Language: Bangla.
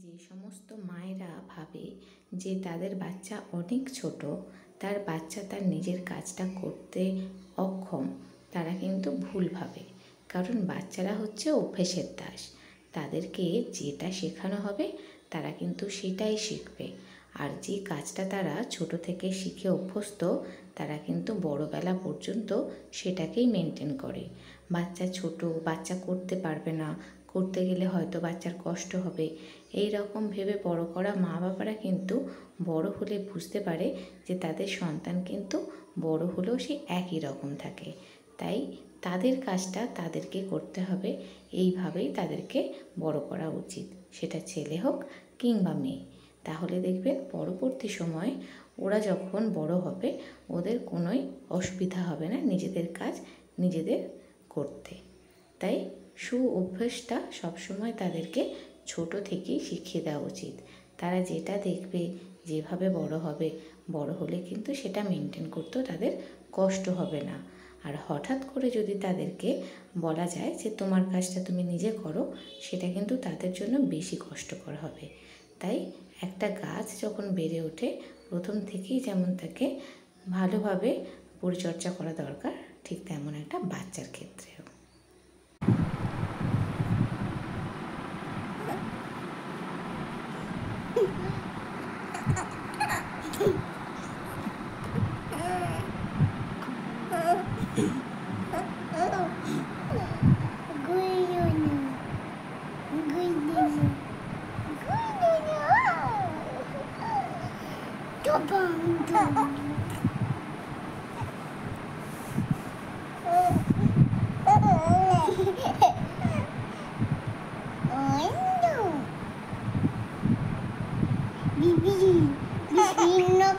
যে সমস্ত মায়েরা ভাবে যে তাদের বাচ্চা অনেক ছোট, তার বাচ্চা তার নিজের কাজটা করতে অক্ষম, তারা কিন্তু ভুল ভাবে। কারণ বাচ্চারা হচ্ছে অভ্যেসের দাস। তাদেরকে যেটা শেখানো হবে তারা কিন্তু সেটাই শিখবে। আর যে কাজটা তারা ছোট থেকে শিখে অভ্যস্ত, তারা কিন্তু বড়বেলা পর্যন্ত সেটাকেই মেনটেন করে। বাচ্চা ছোট, বাচ্চা করতে পারবে না, করতে গেলে হয়তো বাচ্চার কষ্ট হবে, এই রকম ভেবে বড় করা মা বাবারা কিন্তু বড় হলে বুঝতে পারে যে তাদের সন্তান কিন্তু বড় হলেও সে একই রকম থাকে। তাই তাদের কাজটা তাদেরকে করতে হবে, এইভাবেই তাদেরকে বড় করা উচিত, সেটা ছেলে হোক কিংবা মেয়ে। তাহলে দেখবেন পরবর্তী সময়ে ওরা যখন বড় হবে ওদের কোনোই অসুবিধা হবে না নিজেদের কাজ নিজেদের করতে। তাই অভ্যেসটা সবসময় তাদেরকে ছোট থেকেই শিখিয়ে দেওয়া উচিত। তারা যেটা দেখবে, যেভাবে বড় হবে, বড় হলে কিন্তু সেটা মেনটেন করতেও তাদের কষ্ট হবে না। আর হঠাৎ করে যদি তাদেরকে বলা যায় যে তোমার কাজটা তুমি নিজে করো, সেটা কিন্তু তাদের জন্য বেশি কষ্টকর হবে। তাই একটা গাছ যখন বেড়ে ওঠে, প্রথম থেকেই যেমন তাকে ভালোভাবে পরিচর্যা করা দরকার, ঠিক তেমন একটা বাচ্চার ক্ষেত্রেও। Bibi, bismillah